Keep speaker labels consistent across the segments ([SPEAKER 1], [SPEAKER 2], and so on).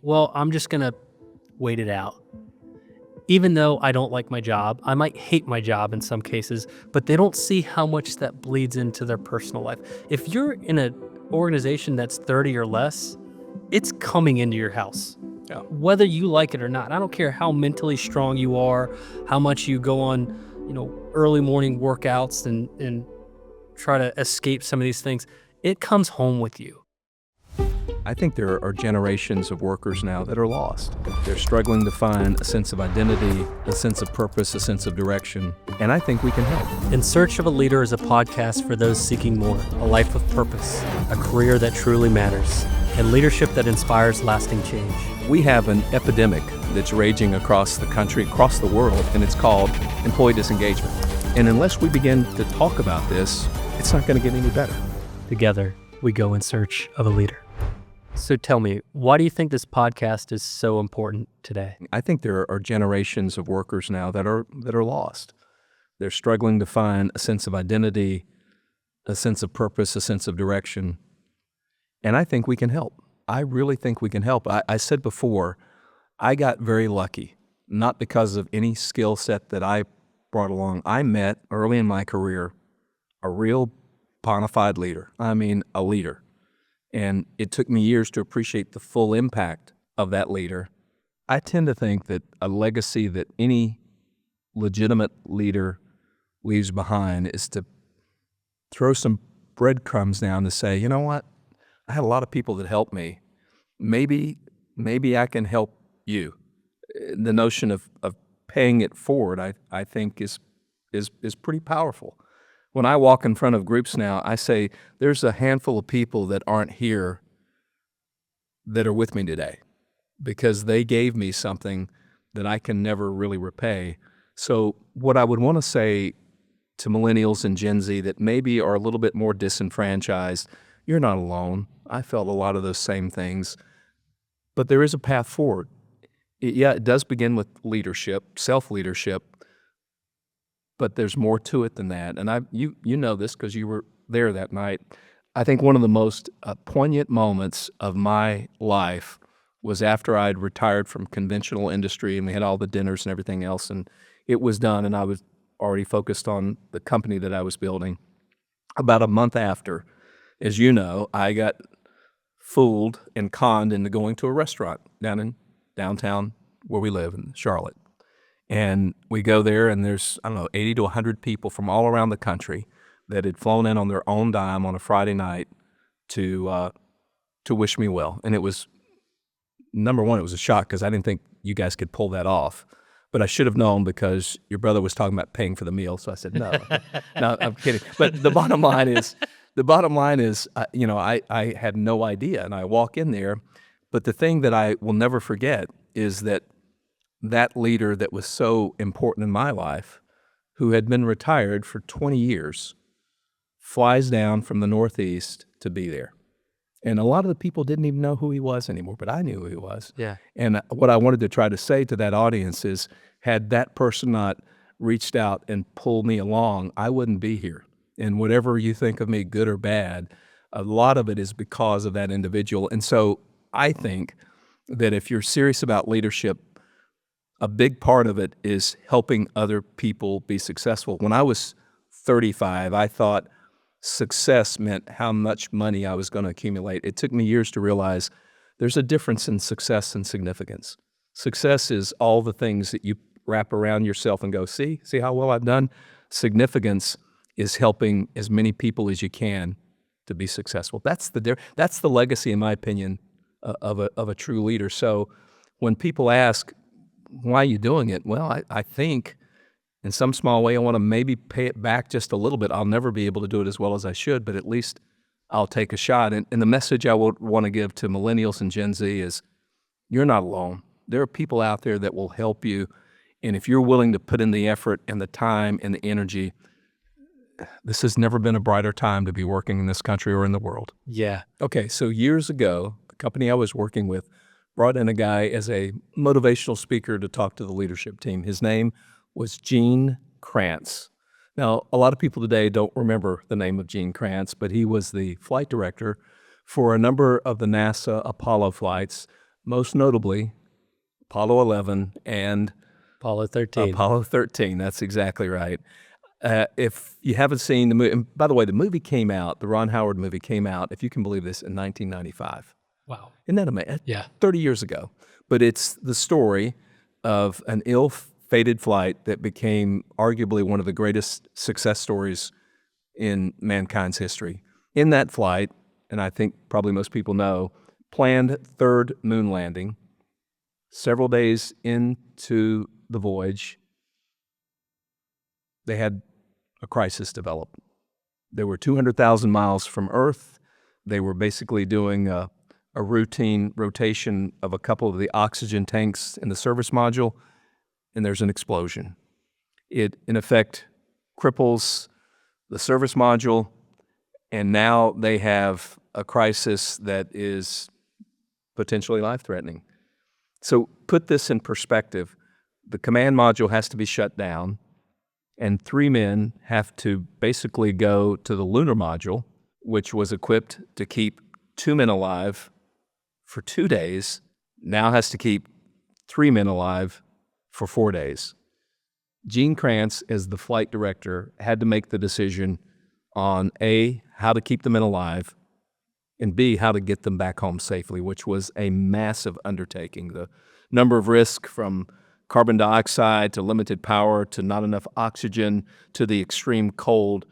[SPEAKER 1] well, I'm just going to wait it out. Even though I don't like my job, I might hate my job in some cases, but they don't see how much that bleeds into their personal life. If you're in an organization that's 30 or less, it's coming into your house,
[SPEAKER 2] Yeah.
[SPEAKER 1] whether you like it or not. I don't care how mentally strong you are, how much you go on, early morning workouts and try to escape some of these things. It comes home with you.
[SPEAKER 2] I think there are generations of workers now that are lost. They're struggling to find a sense of identity, a sense of purpose, a sense of direction, and I think we can help.
[SPEAKER 1] In Search of a Leader is a podcast for those seeking more, a life of purpose, a career that truly matters, and leadership that inspires lasting change.
[SPEAKER 2] We have an epidemic that's raging across the country, across the world, and it's called employee disengagement. And unless we begin to talk about this, it's not going to get any better.
[SPEAKER 1] Together, we go in search of a leader. So tell me, why do you think this podcast is so important today?
[SPEAKER 2] I think there are generations of workers now that are lost. They're struggling to find a sense of identity, a sense of purpose, a sense of direction. And I think we can help. I really think we can help. I said before, I got very lucky, not because of any skill set that I brought along. I met early in my career a real bona fide leader. I mean, a leader. And it took me years to appreciate the full impact of that leader. I tend to think that a legacy that any legitimate leader leaves behind is to throw some breadcrumbs down to say, you know what, I had a lot of people that helped me. Maybe I can help you. The notion of paying it forward, I think, is pretty powerful. When I walk in front of groups now, I say, there's a handful of people that aren't here that are with me today because they gave me something that I can never really repay. So what I would want to say to millennials and Gen Z that maybe are a little bit more disenfranchised, you're not alone. I felt a lot of those same things. But there is a path forward. It does begin with leadership, self-leadership, but there's more to it than that. And you know this because you were there that night. I think one of the most poignant moments of my life was after I'd retired from conventional industry and we had all the dinners and everything else, and it was done, and I was already focused on the company that I was building. About a month after, as you know, I got fooled and conned into going to a restaurant down in downtown where we live in Charlotte. And we go there, and there's, 80 to 100 people from all around the country that had flown in on their own dime on a Friday night to wish me well. And it was, number one, it was a shock because I didn't think you guys could pull that off. But I should have known because your brother was talking about paying for the meal. So I said, no. No, I'm kidding. But the bottom line is, I had no idea. And I walk in there. But the thing that I will never forget is that leader that was so important in my life, who had been retired for 20 years, flies down from the Northeast to be there. And a lot of the people didn't even know who he was anymore, but I knew who he was.
[SPEAKER 1] Yeah.
[SPEAKER 2] And what I wanted to try to say to that audience is, had that person not reached out and pulled me along, I wouldn't be here. And whatever you think of me, good or bad, a lot of it is because of that individual. And so I think that if you're serious about leadership, a big part of it is helping other people be successful. When I was 35, I thought success meant how much money I was going to accumulate. It took me years to realize there's a difference in success and significance. Success is all the things that you wrap around yourself and go, see how well I've done? Significance is helping as many people as you can to be successful. That's the legacy, in my opinion, of a true leader. So when people ask, why are you doing it? Well, I think in some small way I want to maybe pay it back just a little bit. I'll never be able to do it as well as I should, but at least I'll take a shot. And the message I would want to give to millennials and Gen Z is, you're not alone. There are people out there that will help you. And if you're willing to put in the effort and the time and the energy, this has never been a brighter time to be working in this country or in the world.
[SPEAKER 1] Yeah.
[SPEAKER 2] Okay, so years ago, the company I was working with brought in a guy as a motivational speaker to talk to the leadership team. His name was Gene Kranz. Now, a lot of people today don't remember the name of Gene Kranz, but he was the flight director for a number of the NASA Apollo flights, most notably Apollo 11 and
[SPEAKER 1] Apollo 13.
[SPEAKER 2] Apollo 13. That's exactly right. If you haven't seen the movie, and by the way, the movie came out, the Ron Howard movie came out, if you can believe this, in 1995.
[SPEAKER 1] Wow.
[SPEAKER 2] Isn't that amazing?
[SPEAKER 1] Yeah.
[SPEAKER 2] 30 years ago. But it's the story of an ill-fated flight that became arguably one of the greatest success stories in mankind's history. In that flight, and I think probably most people know, planned third moon landing, several days into the voyage, they had a crisis develop. They were 200,000 miles from Earth. They were basically doing a routine rotation of a couple of the oxygen tanks in the service module, and there's an explosion. It, in effect, cripples the service module, and now they have a crisis that is potentially life-threatening. So put this in perspective. The command module has to be shut down, and 3 men have to basically go to the lunar module, which was equipped to keep 2 men alive for 2 days, now has to keep 3 men alive for 4 days. Gene Kranz, as the flight director, had to make the decision on A, how to keep the men alive, and B, how to get them back home safely, which was a massive undertaking. The number of risks from carbon dioxide to limited power to not enough oxygen to the extreme cold,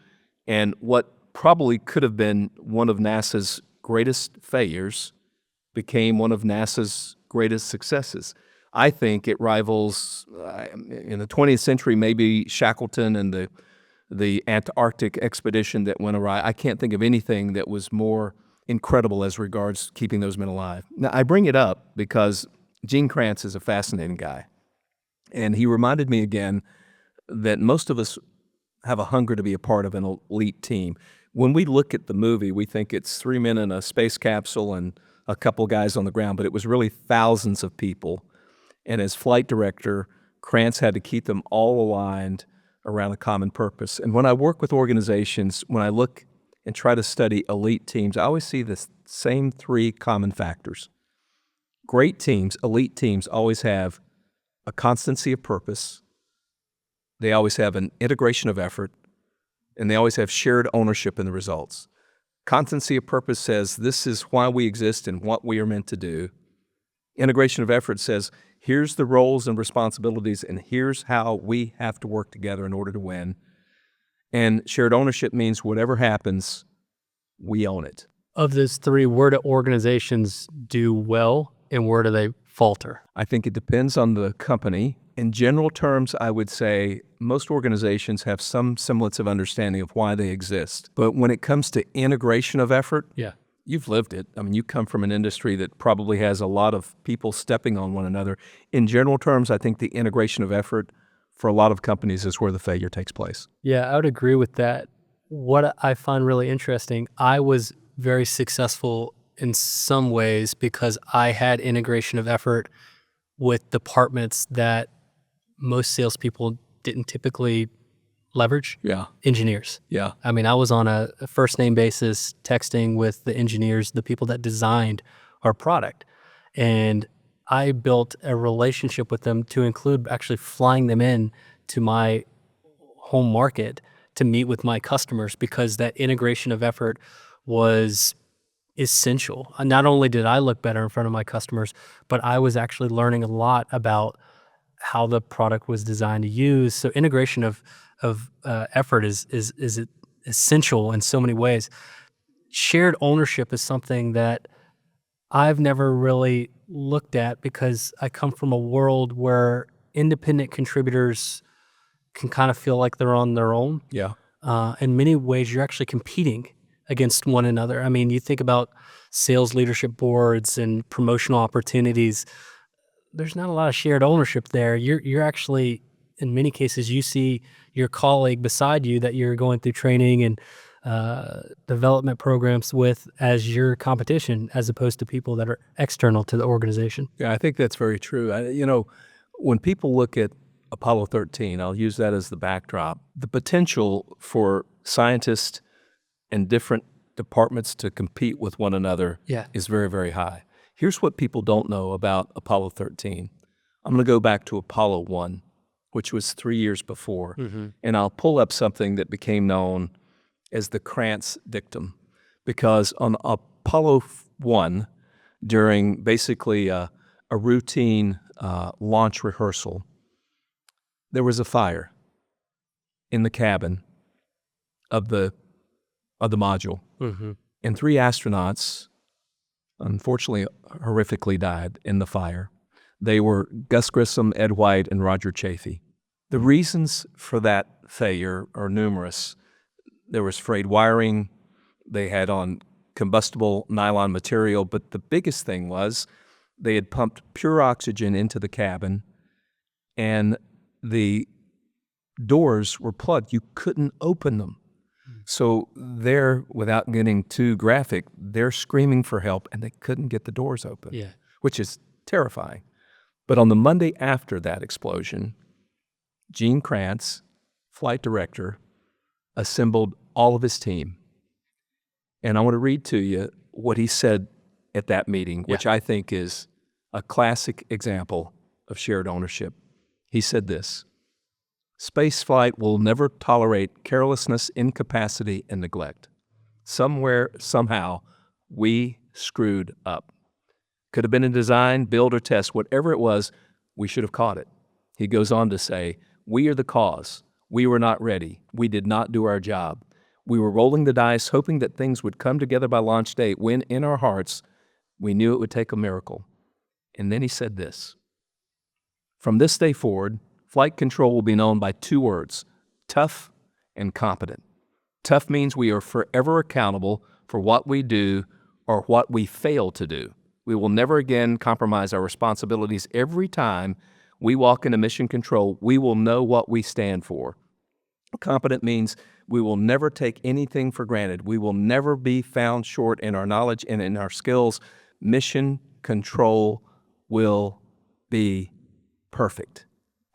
[SPEAKER 2] and what probably could have been one of NASA's greatest failures became one of NASA's greatest successes. I think it rivals, in the 20th century, maybe Shackleton and the Antarctic expedition that went awry. I can't think of anything that was more incredible as regards keeping those men alive. Now, I bring it up because Gene Kranz is a fascinating guy. And he reminded me again that most of us have a hunger to be a part of an elite team. When we look at the movie, we think it's 3 men in a space capsule and a couple guys on the ground, but it was really thousands of people. And as flight director, Krantz had to keep them all aligned around a common purpose. And when I work with organizations, when I look and try to study elite teams, I always see the same 3 common factors. Great teams, elite teams, always have a constancy of purpose, they always have an integration of effort, and they always have shared ownership in the results. Constancy of purpose says this is why we exist and what we are meant to do. Integration of effort says here's the roles and responsibilities and here's how we have to work together in order to win. And shared ownership means whatever happens, we own it.
[SPEAKER 1] Of those 3, where do organizations do well and where do they falter?
[SPEAKER 2] I think it depends on the company. In general terms, I would say most organizations have some semblance of understanding of why they exist. But when it comes to integration of effort,
[SPEAKER 1] Yeah.
[SPEAKER 2] you've lived it. I mean, you come from an industry that probably has a lot of people stepping on one another. In general terms, I think the integration of effort for a lot of companies is where the failure takes place.
[SPEAKER 1] Yeah, I would agree with that. What I find really interesting, I was very successful in some ways because I had integration of effort with departments that most salespeople didn't typically leverage.
[SPEAKER 2] Yeah.
[SPEAKER 1] Engineers.
[SPEAKER 2] Yeah.
[SPEAKER 1] I mean, I was on a first name basis texting with the engineers, the people that designed our product. And I built a relationship with them to include actually flying them in to my home market to meet with my customers because that integration of effort was essential. Not only did I look better in front of my customers, but I was actually learning a lot about how the product was designed to use. So integration of effort is essential in so many ways. Shared ownership is something that I've never really looked at because I come from a world where independent contributors can kind of feel like they're on their own.
[SPEAKER 2] Yeah.
[SPEAKER 1] In many ways, you're actually competing against one another. I mean, you think about sales leadership boards and promotional opportunities. There's not a lot of shared ownership there. You're actually, in many cases, you see your colleague beside you that you're going through training and development programs with as your competition, as opposed to people that are external to the organization.
[SPEAKER 2] Yeah, I think that's very true. When people look at Apollo 13, I'll use that as the backdrop. The potential for scientists and different departments to compete with one another
[SPEAKER 1] Yeah.
[SPEAKER 2] is very, very high. Here's what people don't know about Apollo 13. I'm going to go back to Apollo 1, which was 3 years before, and I'll pull up something that became known as the Krantz dictum, because on Apollo 1, during basically a routine launch rehearsal, there was a fire in the cabin of the module, and 3 astronauts, unfortunately, horrifically died in the fire. They were Gus Grissom, Ed White, and Roger Chaffee. The reasons for that failure are numerous. There was frayed wiring. They had on combustible nylon material, but the biggest thing was they had pumped pure oxygen into the cabin, and the doors were plugged. You couldn't open them. So they're, without getting too graphic, they're screaming for help, and they couldn't get the doors open, which is terrifying. But on the Monday after that explosion, Gene Kranz, flight director, assembled all of his team. And I want to read to you what he said at that meeting, which I think is a classic example of shared ownership. He said this: "Spaceflight will never tolerate carelessness, incapacity, and neglect. Somewhere, somehow, we screwed up. Could have been in design, build, or test. Whatever it was, we should have caught it." He goes on to say, "We are the cause. We were not ready. We did not do our job. We were rolling the dice, hoping that things would come together by launch date, when in our hearts, we knew it would take a miracle." And then he said this: "From this day forward, flight control will be known by 2 words, tough and competent. Tough means we are forever accountable for what we do or what we fail to do. We will never again compromise our responsibilities. Every time we walk into mission control, we will know what we stand for. Competent means we will never take anything for granted. We will never be found short in our knowledge and in our skills. Mission control will be perfect."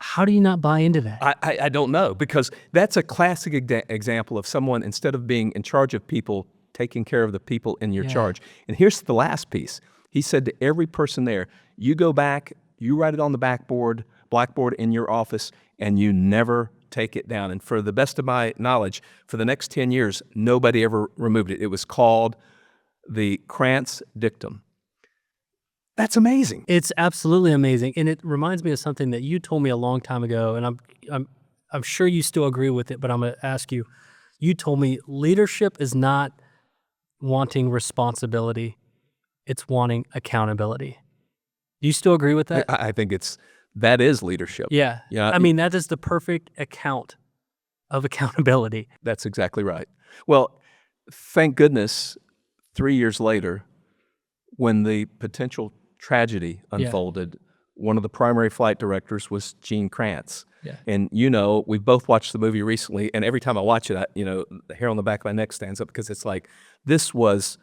[SPEAKER 1] How do you not buy into that?
[SPEAKER 2] I don't know, because that's a classic example of someone, instead of being in charge of people, taking care of the people in your charge. And here's the last piece. He said to every person there, you go back, you write it on the blackboard in your office, and you never take it down. And for the best of my knowledge, for the next 10 years, nobody ever removed it. It was called the Krantz dictum. That's amazing.
[SPEAKER 1] It's absolutely amazing, and it reminds me of something that you told me a long time ago, and I'm sure you still agree with it, but I'm going to ask you. You told me leadership is not wanting responsibility, it's wanting accountability. Do you still agree with that?
[SPEAKER 2] I think that is leadership.
[SPEAKER 1] Yeah. I mean, that is the perfect account of accountability.
[SPEAKER 2] That's exactly right. Well, thank goodness, 3 years later, when the potential tragedy unfolded, one of the primary flight directors was Gene Kranz. And we've both watched the movie recently, and every time I watch it, the hair on the back of my neck stands up, because it's like, this was,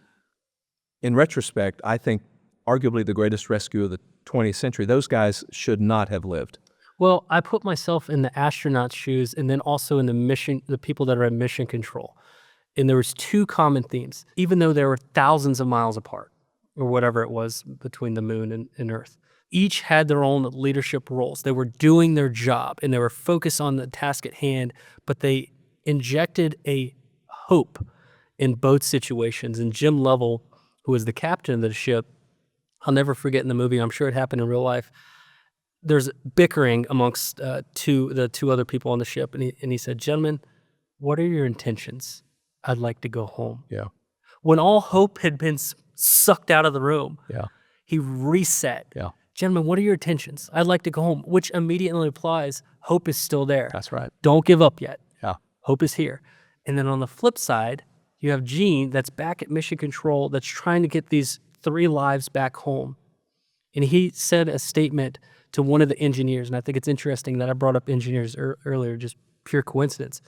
[SPEAKER 2] in retrospect, I think, arguably the greatest rescue of the 20th century. Those guys should not have lived.
[SPEAKER 1] Well, I put myself in the astronaut's shoes, and then also in the people that are at mission control. And there was 2 common themes, even though they were thousands of miles apart, or whatever it was between the moon and Earth. Each had their own leadership roles. They were doing their job, and they were focused on the task at hand, but they injected a hope in both situations. And Jim Lovell, who was the captain of the ship, I'll never forget in the movie, I'm sure it happened in real life, there's bickering amongst the two other people on the ship, and he said, "Gentlemen, what are your intentions? I'd like to go home."
[SPEAKER 2] Yeah.
[SPEAKER 1] When all hope had been sucked out of the room, he reset.
[SPEAKER 2] Yeah.
[SPEAKER 1] "Gentlemen, what are your intentions? I'd like to go home," which immediately implies hope is still there.
[SPEAKER 2] That's right.
[SPEAKER 1] Don't give up yet.
[SPEAKER 2] Yeah.
[SPEAKER 1] Hope is here. And then on the flip side, you have Gene that's back at mission control, that's trying to get these 3 lives back home. And he said a statement to one of the engineers, and I think it's interesting that I brought up engineers earlier, just pure coincidence.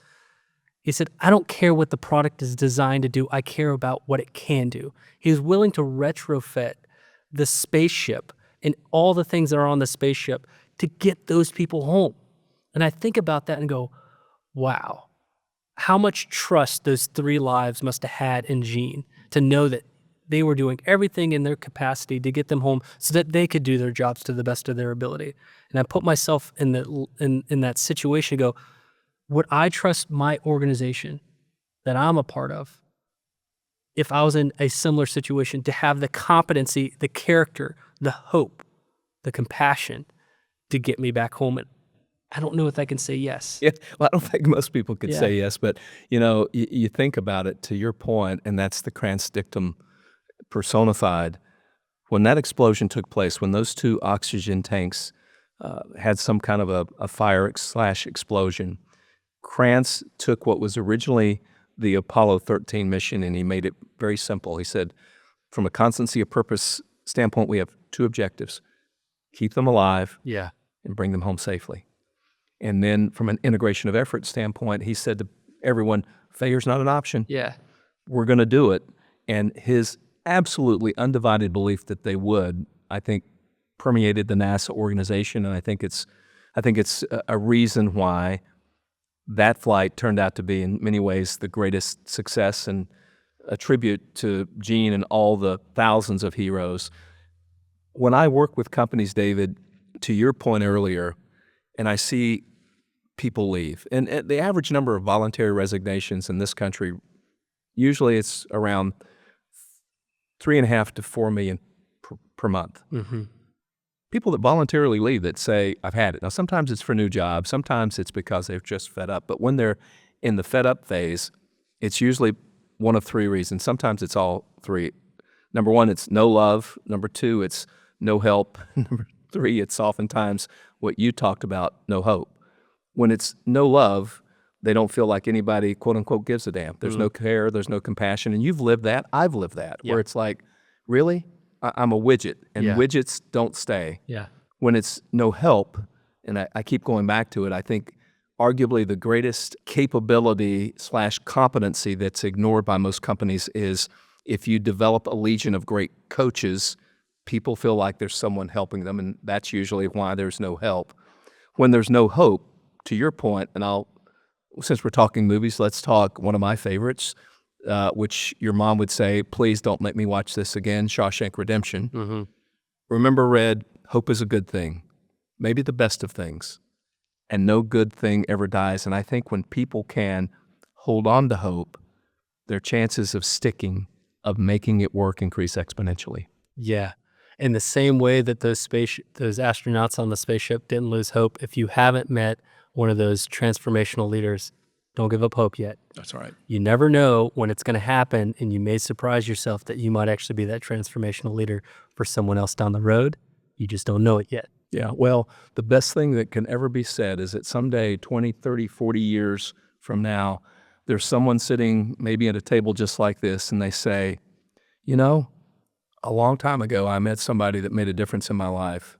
[SPEAKER 1] He said, "I don't care what the product is designed to do. I care about what it can do." He was willing to retrofit the spaceship and all the things that are on the spaceship to get those people home. And I think about that and go, wow, how much trust those 3 lives must have had in Gene to know that they were doing everything in their capacity to get them home so that they could do their jobs to the best of their ability. And I put myself in that situation and go, would I trust my organization that I'm a part of, if I was in a similar situation, to have the competency, the character, the hope, the compassion to get me back home? And I don't know if I can say yes.
[SPEAKER 2] Yeah, well, I don't think most people could
[SPEAKER 1] Yeah.
[SPEAKER 2] say yes, but, you think about it to your point, and that's the crans dictum personified. When that explosion took place, when those two oxygen tanks had some kind of a fire/explosion, Krantz took what was originally the Apollo 13 mission, and he made it very simple. He said, from a constancy of purpose standpoint, we have two objectives: keep them alive
[SPEAKER 1] Yeah.
[SPEAKER 2] and bring them home safely. And then from an integration of effort standpoint, he said to everyone, failure's not an option.
[SPEAKER 1] Yeah.
[SPEAKER 2] We're going to do it. And his absolutely undivided belief that they would, I think, permeated the NASA organization. And I think it's a reason why that flight turned out to be, in many ways, the greatest success, and a tribute to Gene and all the thousands of heroes. When I work with companies, David, to your point earlier, and I see people leave, and the average number of voluntary resignations in this country, usually it's around 3.5 to 4 million per month.
[SPEAKER 1] Mm-hmm.
[SPEAKER 2] People that voluntarily leave, that say, I've had it. Now, sometimes it's for new jobs. Sometimes it's because they've just fed up. But when they're in the fed up phase, it's usually one of three reasons. Sometimes it's all three. Number one, it's no love. Number two, it's no help. Number three, it's oftentimes what you talked about, no hope. When it's no love, they don't feel like anybody, quote unquote, gives a damn. There's no care, there's no compassion. And you've lived that. I've lived that,
[SPEAKER 1] Yeah.
[SPEAKER 2] where it's like, really? I'm a widget, and
[SPEAKER 1] Yeah.
[SPEAKER 2] widgets don't stay.
[SPEAKER 1] Yeah.
[SPEAKER 2] When it's no help, and I keep going back to it, I think arguably the greatest capability/competency that's ignored by most companies is, if you develop a legion of great coaches, people feel like there's someone helping them, and that's usually why there's no help. When there's no hope, to your point, and since we're talking movies, let's talk one of my favorites, which your mom would say, please don't make me watch this again, Shawshank Redemption.
[SPEAKER 1] Mm-hmm.
[SPEAKER 2] Remember, Red, hope is a good thing, maybe the best of things, and no good thing ever dies. And I think when people can hold on to hope, their chances of sticking, of making it work, increase exponentially.
[SPEAKER 1] Yeah. In the same way that those astronauts on the spaceship didn't lose hope, if you haven't met one of those transformational leaders, don't give up hope yet.
[SPEAKER 2] That's right.
[SPEAKER 1] You never know when it's going to happen, and you may surprise yourself that you might actually be that transformational leader for someone else down the road. You just don't know it yet.
[SPEAKER 2] Yeah, well, the best thing that can ever be said is that someday, 20, 30, 40 years from now, there's someone sitting maybe at a table just like this, and they say, a long time ago, I met somebody that made a difference in my life.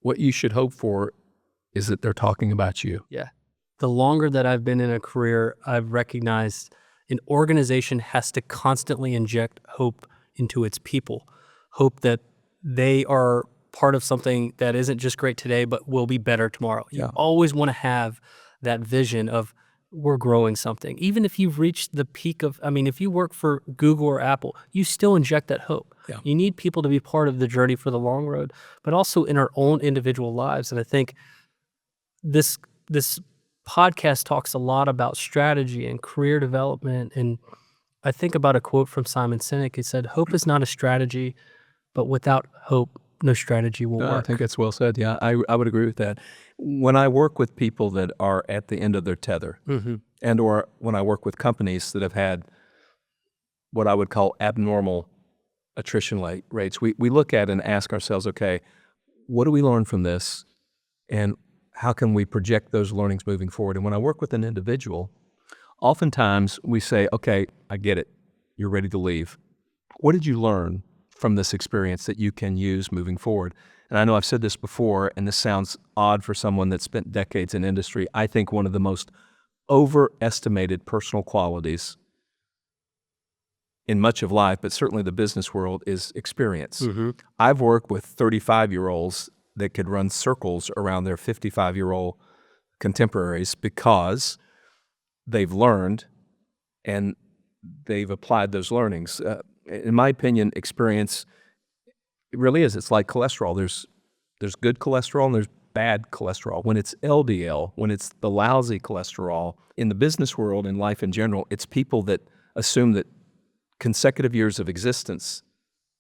[SPEAKER 2] What you should hope for is that they're talking about you.
[SPEAKER 1] Yeah. The longer that I've been in a career, I've recognized an organization has to constantly inject hope into its people. Hope that they are part of something that isn't just great today, but will be better tomorrow. You
[SPEAKER 2] Yeah.
[SPEAKER 1] always want to have that vision of, we're growing something. Even if you've reached the peak of, if you work for Google or Apple, you still inject that hope.
[SPEAKER 2] Yeah.
[SPEAKER 1] You need people to be part of the journey for the long road, but also in our own individual lives. And I think this podcast talks a lot about strategy and career development. And I think about a quote from Simon Sinek. He said, hope is not a strategy, but without hope, no strategy will work.
[SPEAKER 2] I think that's well said. Yeah, I would agree with that. When I work with people that are at the end of their tether,
[SPEAKER 1] Mm-hmm.
[SPEAKER 2] and or when I work with companies that have had what I would call abnormal attrition rates, we look at and ask ourselves, okay, what do we learn from this, and how can we project those learnings moving forward? And when I work with an individual, oftentimes we say, okay, I get it. You're ready to leave. What did you learn from this experience that you can use moving forward? And I know I've said this before, and this sounds odd for someone that spent decades in industry. I think one of the most overestimated personal qualities in much of life, but certainly the business world, is experience.
[SPEAKER 1] Mm-hmm.
[SPEAKER 2] I've worked with 35-year-olds that could run circles around their 55-year-old contemporaries because they've learned and they've applied those learnings. in my opinion, experience, it really is. It's like cholesterol. There's good cholesterol and there's bad cholesterol. When it's LDL, when it's the lousy cholesterol, in the business world, in life in general, it's people that assume that consecutive years of existence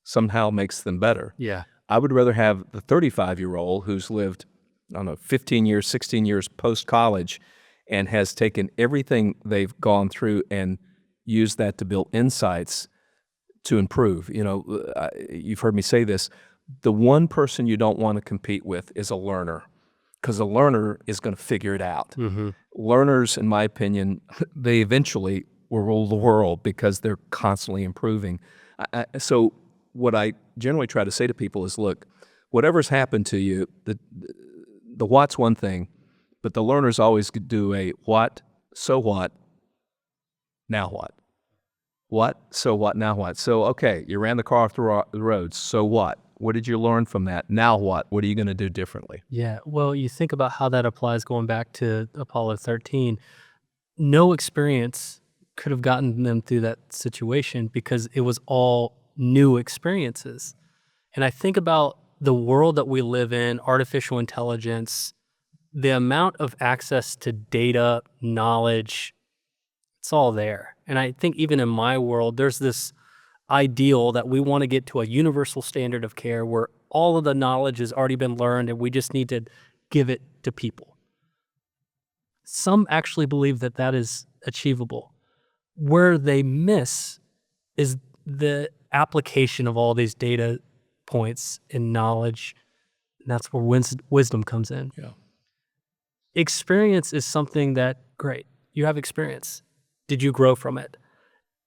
[SPEAKER 2] somehow makes them better.
[SPEAKER 1] Yeah.
[SPEAKER 2] I would rather have the 35-year-old who's lived, I don't know, 15 years, 16 years post-college and has taken everything they've gone through and used that to build insights to improve. You've heard me say this. The one person you don't want to compete with is a learner, because a learner is going to figure it out.
[SPEAKER 1] Mm-hmm.
[SPEAKER 2] Learners, in my opinion, they eventually will rule the world because they're constantly improving. So what I generally try to say to people is, look, whatever's happened to you, the what's one thing, but the learners always do a what, so what, now what? What, so what, now what? So, okay, you ran the car off the road, so what? What did you learn from that? Now what? What are you going to do differently?
[SPEAKER 1] Yeah. Well, you think about how that applies going back to Apollo 13. No experience could have gotten them through that situation because it was all new experiences. And I think about the world that we live in, artificial intelligence, the amount of access to data, knowledge, it's all there. And I think even in my world, there's this ideal that we want to get to a universal standard of care where all of the knowledge has already been learned and we just need to give it to people. Some actually believe that that is achievable. Where they miss is the application of all these data points and knowledge. And that's where wisdom comes in.
[SPEAKER 2] Yeah.
[SPEAKER 1] Experience is something that, great, you have experience. Did you grow from it?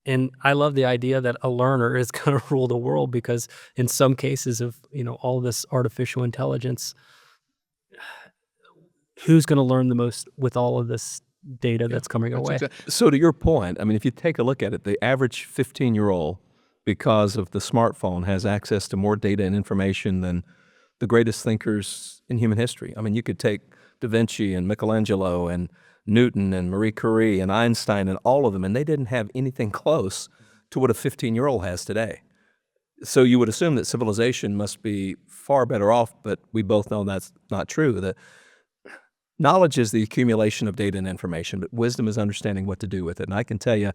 [SPEAKER 1] And I love the idea that a learner is going to rule the world because in some cases of, all this artificial intelligence, who's going to learn the most with all of this data that's coming our way?
[SPEAKER 2] So to your point, I mean, if you take a look at it, the average 15-year-old, because of the smartphone, has access to more data and information than the greatest thinkers in human history. I mean, you could take Da Vinci and Michelangelo and Newton and Marie Curie and Einstein and all of them, and they didn't have anything close to what a 15-year-old has today. So you would assume that civilization must be far better off, but we both know that's not true. That knowledge is the accumulation of data and information, but wisdom is understanding what to do with it. And I can tell you,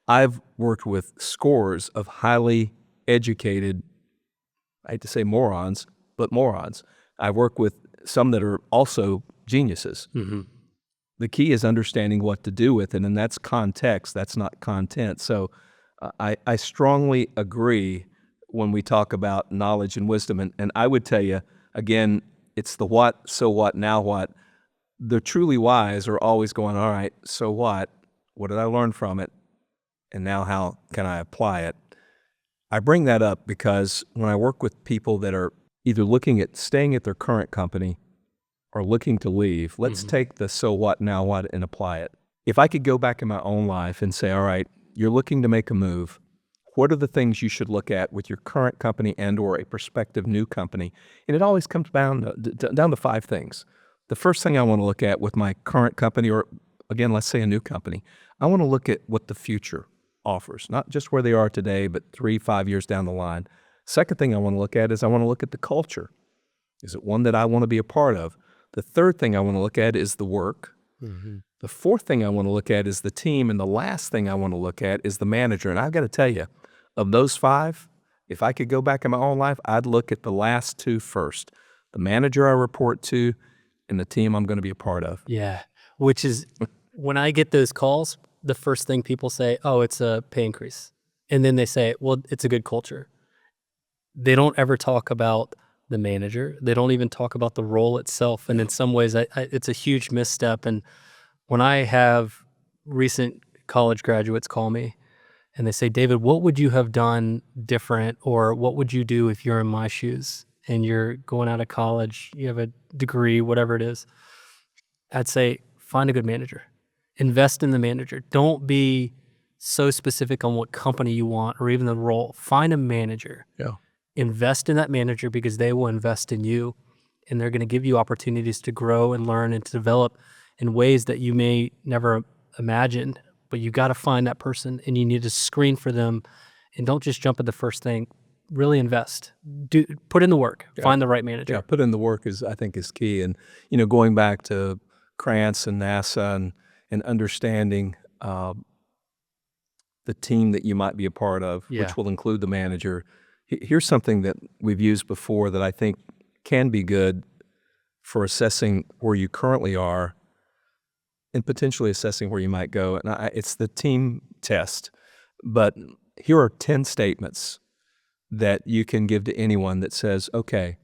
[SPEAKER 2] I've worked with scores of highly educated, I hate to say morons, but morons. I've worked with some that are also geniuses.
[SPEAKER 1] Mm-hmm.
[SPEAKER 2] The key is understanding what to do with it, and that's context, that's not content. So I strongly agree when we talk about knowledge and wisdom. And I would tell you, again, it's the what, so what, now what. The truly wise are always going, all right, so what? What did I learn from it? And now how can I apply it? I bring that up because when I work with people that are either looking at staying at their current company or looking to leave, let's take the so what, now what, and apply it. If I could go back in my own life and say, all right, you're looking to make a move, what are the things you should look at with your current company and or a prospective new company? And it always comes down to 5 things. The first thing I want to look at with my current company, or again, let's say a new company, I want to look at what the future offers, not just where they are today, but 3-5 years down the line. Second thing I want to look at is I want to look at the culture. Is it one that I want to be a part of? The third thing I want to look at is the work.
[SPEAKER 1] Mm-hmm.
[SPEAKER 2] The fourth thing I want to look at is the team. And the last thing I want to look at is the manager. And I've got to tell you, of those 5, if I could go back in my own life, I'd look at the last 2 first. The manager I report to and the team I'm going to be a part of.
[SPEAKER 1] Yeah, which is when I get those calls, the first thing people say, oh, it's a pay increase. And then they say, well, it's a good culture. They don't ever talk about the manager. They don't even talk about the role itself. And in some ways, it's a huge misstep. And when I have recent college graduates call me and they say, David, what would you have done different? Or what would you do if you're in my shoes and you're going out of college, you have a degree, whatever it is? I'd say, find a good manager. Invest in the manager. Don't be so specific on what company you want or even the role. Find a manager.
[SPEAKER 2] Yeah.
[SPEAKER 1] Invest in that manager because they will invest in you and they're going to give you opportunities to grow and learn and to develop in ways that you may never imagine. But you got to find that person and you need to screen for them and don't just jump at the first thing. Really invest. Put in the work. Find the right manager.
[SPEAKER 2] Yeah, put in the work I think is key. And, going back to Krantz and NASA and understanding the team that you might be a part of,
[SPEAKER 1] Yeah.
[SPEAKER 2] which will include the manager. Here's something that we've used before that I think can be good for assessing where you currently are and potentially assessing where you might go. And it's the team test. But here are 10 statements that you can give to anyone that says, okay,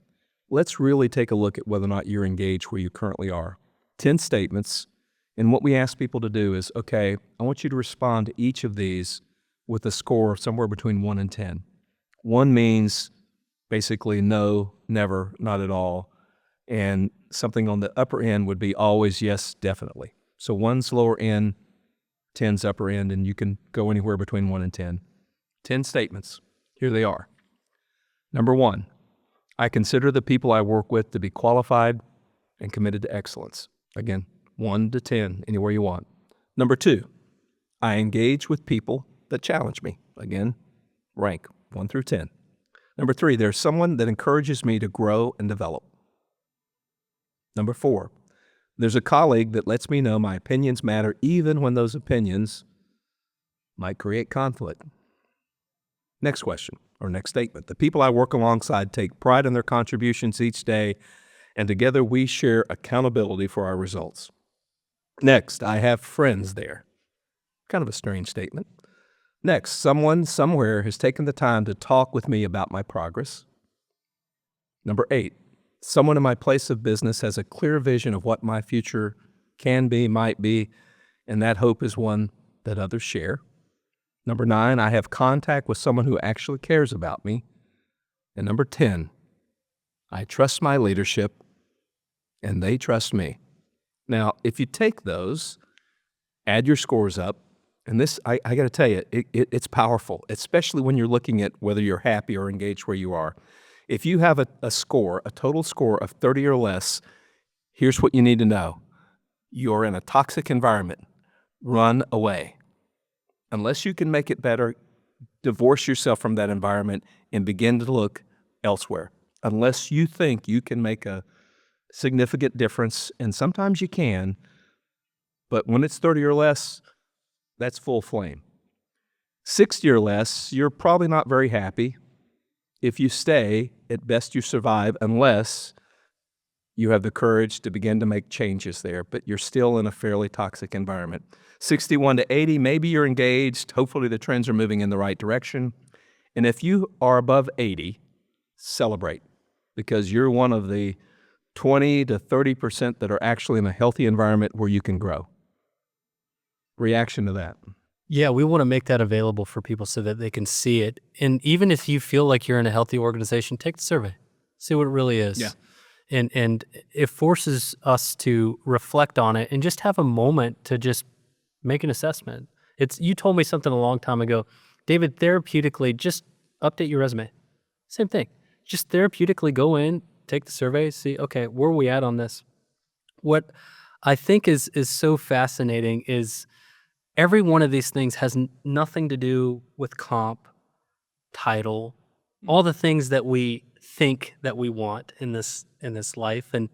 [SPEAKER 2] let's really take a look at whether or not you're engaged where you currently are. 10 statements. And what we ask people to do is, okay, I want you to respond to each of these with a score of somewhere between 1 and 10. 1 means basically no, never, not at all. And something on the upper end would be always, yes, definitely. So 1's lower end, 10's upper end, and you can go anywhere between 1 and 10. 10 statements. Here they are. Number 1, I consider the people I work with to be qualified and committed to excellence. Again, 1 to 10, anywhere you want. Number 2, I engage with people that challenge me. Again, rank 1 through 10. Number 3, there's someone that encourages me to grow and develop. Number 4, there's a colleague that lets me know my opinions matter even when those opinions might create conflict. Next question, or next statement. The people I work alongside take pride in their contributions each day, and together we share accountability for our results. Next, I have friends there. Kind of a strange statement. Next, someone somewhere has taken the time to talk with me about my progress. Number 8, someone in my place of business has a clear vision of what my future can be, might be, and that hope is one that others share. Number 9, I have contact with someone who actually cares about me. And number 10, I trust my leadership and they trust me. Now, if you take those, add your scores up, and this, I got to tell you, it's powerful, especially when you're looking at whether you're happy or engaged where you are. If you have a score, a total score of 30 or less, here's what you need to know. You're in a toxic environment. Run away. Unless you can make it better, divorce yourself from that environment and begin to look elsewhere. Unless you think you can make a significant difference, and sometimes you can, but when it's 30 or less, that's full flame. 60 or less, you're probably not very happy. If you stay, at best you survive unless you have the courage to begin to make changes there, but you're still in a fairly toxic environment. 61 to 80, maybe you're engaged. Hopefully the trends are moving in the right direction. And if you are above 80, celebrate, because you're one of the 20 to 30% that are actually in a healthy environment where you can grow. Reaction to that?
[SPEAKER 1] Yeah, we want to make that available for people so that they can see it. And even if you feel like you're in a healthy organization, take the survey. See what it really is.
[SPEAKER 2] Yeah.
[SPEAKER 1] And it forces us to reflect on it and just have a moment to just make an assessment. You told me something a long time ago, David, therapeutically, just update your resume. Same thing. Just therapeutically go in, take the survey, see, okay, where are we at on this? What I think is so fascinating is every one of these things has nothing to do with comp, title, all the things that we think that we want in this life. And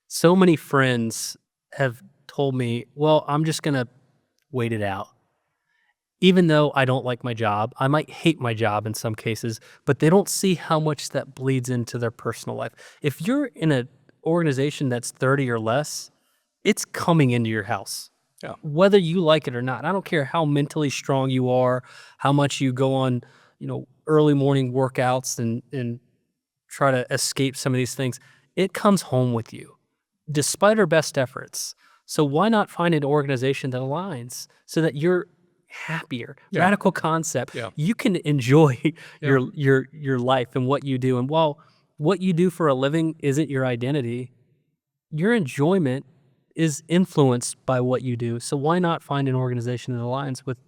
[SPEAKER 1] so many friends have told me, well, I'm just going to wait it out. Even though I don't like my job, I might hate my job in some cases, but they don't see how much that bleeds into their personal life. If you're in an organization that's 30 or less, it's coming into your house.
[SPEAKER 2] Yeah.
[SPEAKER 1] Whether you like it or not. I don't care how mentally strong you are, how much you go on, early morning workouts and try to escape some of these things. It comes home with you, despite our best efforts. So why not find an organization that aligns so that you're happier?
[SPEAKER 2] Yeah.
[SPEAKER 1] Radical concept.
[SPEAKER 2] Yeah.
[SPEAKER 1] You can enjoy
[SPEAKER 2] Yeah.
[SPEAKER 1] your life and what you do. And while what you do for a living isn't your identity, your enjoyment is influenced by what you do. So why not find an organization that aligns with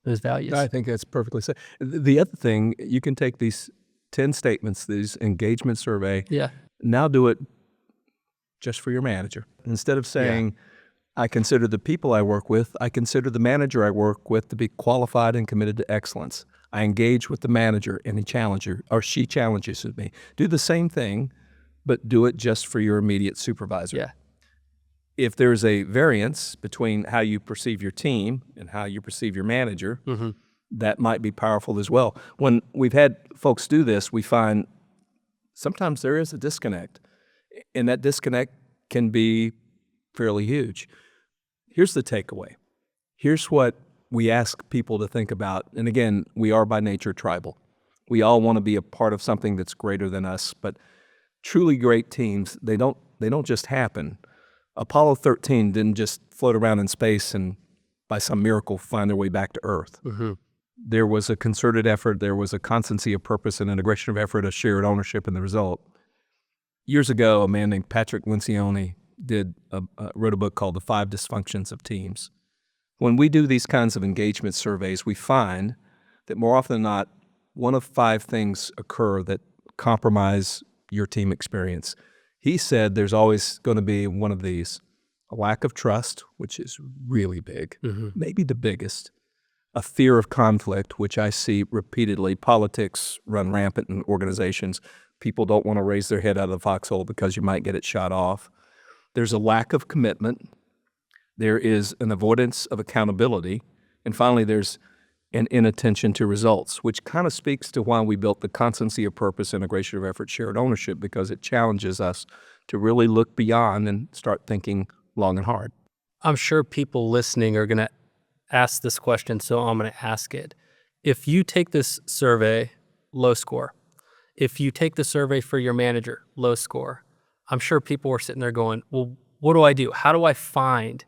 [SPEAKER 1] those values?
[SPEAKER 2] I think that's perfectly said. The other thing, you can take these 10 statements, these engagement survey,
[SPEAKER 1] Yeah.
[SPEAKER 2] now do it just for your manager. Instead of saying, I consider the people I work with, I consider the manager I work with to be qualified and committed to excellence. I engage with the manager and he challenges or she challenges me. Do the same thing, but do it just for your immediate supervisor.
[SPEAKER 1] Yeah.
[SPEAKER 2] If there's a variance between how you perceive your team and how you perceive your manager, that might be powerful as well. When we've had folks do this, we find sometimes there is a disconnect, and that disconnect can be fairly huge. Here's the takeaway. Here's what we ask people to think about. And again, we are by nature tribal. We all want to be a part of something that's greater than us, but truly great teams, they don't just happen. Apollo 13 didn't just float around in space and by some miracle find their way back to Earth. There was a concerted effort, there was a constancy of purpose and integration of effort, a shared ownership in the result. Years ago, a man named Patrick Lencioni wrote a book called The 5 Dysfunctions of Teams. When we do these kinds of engagement surveys, we find that more often than not, one of 5 things occur that compromise your team experience. He said there's always going to be one of these: a lack of trust, which is really big, maybe the biggest; a fear of conflict, which I see repeatedly. Politics run rampant in organizations. People don't want to raise their head out of the foxhole because you might get it shot off. There's a lack of commitment. There is an avoidance of accountability. And finally, there's an inattention to results, which kind of speaks to why we built the constancy of purpose, integration of effort, shared ownership, because it challenges us to really look beyond and start thinking long and hard.
[SPEAKER 1] I'm sure people listening are going to ask this question, so I'm going to ask it. If you take this survey, low score. If you take the survey for your manager, low score. I'm sure people are sitting there going, well, what do I do? How do I find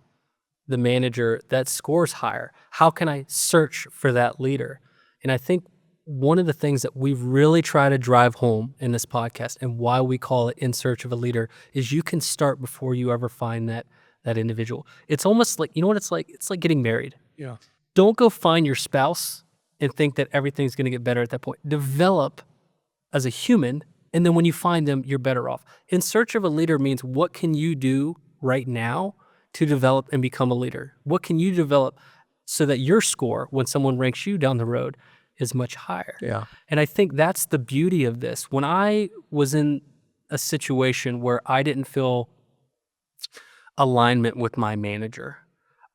[SPEAKER 1] the manager that scores higher? How can I search for that leader? And I think one of the things that we really try to drive home in this podcast and why we call it In Search of a Leader is you can start before you ever find that individual. It's almost like, you know what it's like? It's like getting married.
[SPEAKER 2] Yeah.
[SPEAKER 1] Don't go find your spouse and think that everything's going to get better at that point. Develop as a human, and then when you find them, you're better off. In Search of a Leader means what can you do right now to develop and become a leader? What can you develop so that your score, when someone ranks you down the road, is much higher?
[SPEAKER 2] Yeah.
[SPEAKER 1] And I think that's the beauty of this. When I was in a situation where I didn't feel alignment with my manager,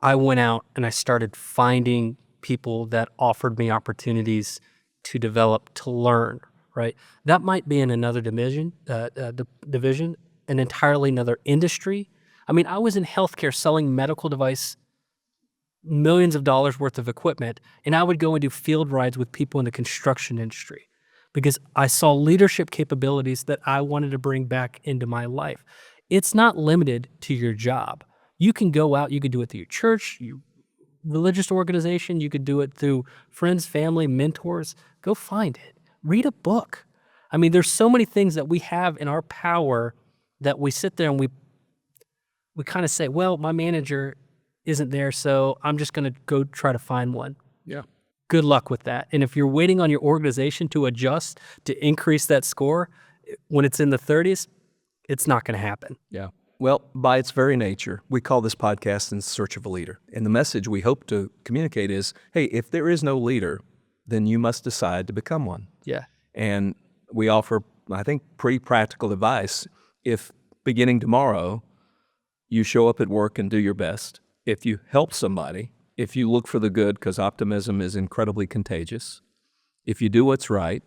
[SPEAKER 1] I went out and I started finding people that offered me opportunities to develop, to learn, right? That might be in another division, an entirely another industry. I mean, I was in healthcare selling medical device, millions of dollars worth of equipment, and I would go and do field rides with people in the construction industry because I saw leadership capabilities that I wanted to bring back into my life. It's not limited to your job. You can go out, you could do it through your church, your religious organization, you could do it through friends, family, mentors. Go find it. Read a book. I mean, there's so many things that we have in our power that we sit there and we kind of say, well, my manager isn't there, so I'm just going to go try to find one.
[SPEAKER 2] Yeah.
[SPEAKER 1] Good luck with that. And if you're waiting on your organization to adjust to increase that score when it's in the 30s, it's not going to happen.
[SPEAKER 2] Yeah. Well, by its very nature, we call this podcast In Search of a Leader. And the message we hope to communicate is, hey, if there is no leader, then you must decide to become one.
[SPEAKER 1] Yeah.
[SPEAKER 2] And we offer, I think, pretty practical advice. If beginning tomorrow, you show up at work and do your best, if you help somebody, if you look for the good, because optimism is incredibly contagious, if you do what's right,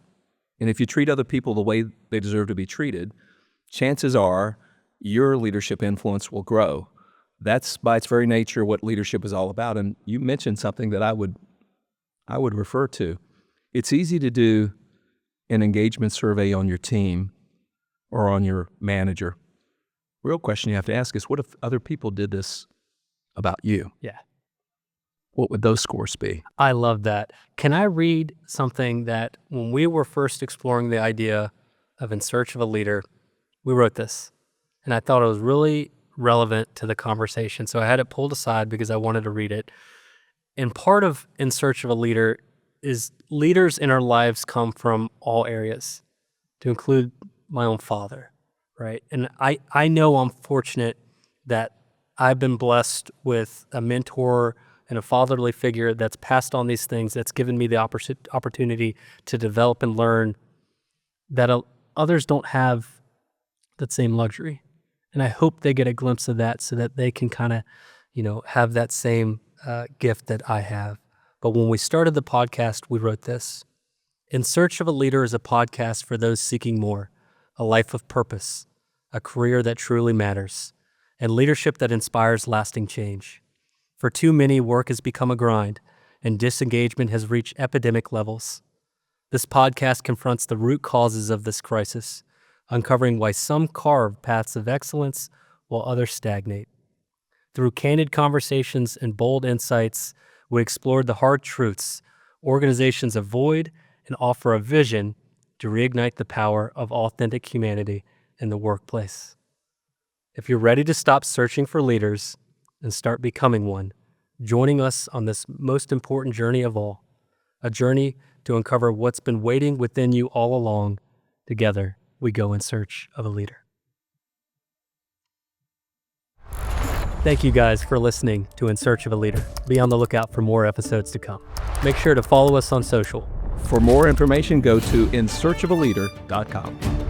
[SPEAKER 2] and if you treat other people the way they deserve to be treated, chances are your leadership influence will grow. That's by its very nature what leadership is all about. And you mentioned something that I would refer to. It's easy to do an engagement survey on your team or on your manager. Real question you have to ask is, what if other people did this about you?
[SPEAKER 1] Yeah.
[SPEAKER 2] What would those scores be?
[SPEAKER 1] I love that. Can I read something that when we were first exploring the idea of In Search of a Leader, we wrote this, and I thought it was really relevant to the conversation. So I had it pulled aside because I wanted to read it. And part of In Search of a Leader is leaders in our lives come from all areas, to include my own father, right? And I know I'm fortunate that I've been blessed with a mentor and a fatherly figure that's passed on these things, that's given me the opportunity to develop and learn that others don't have that same luxury. And I hope they get a glimpse of that so that they can kind of, have that same gift that I have. But when we started the podcast, we wrote this: In Search of a Leader is a podcast for those seeking more, a life of purpose, a career that truly matters, and leadership that inspires lasting change. For too many, work has become a grind, and disengagement has reached epidemic levels. This podcast confronts the root causes of this crisis, uncovering why some carve paths of excellence while others stagnate. Through candid conversations and bold insights, we explored the hard truths organizations avoid and offer a vision to reignite the power of authentic humanity in the workplace. If you're ready to stop searching for leaders and start becoming one, joining us on this most important journey of all, a journey to uncover what's been waiting within you all along, together we go in search of a leader. Thank you guys for listening to In Search of a Leader. Be on the lookout for more episodes to come. Make sure to follow us on social.
[SPEAKER 2] For more information, go to insearchofaleader.com.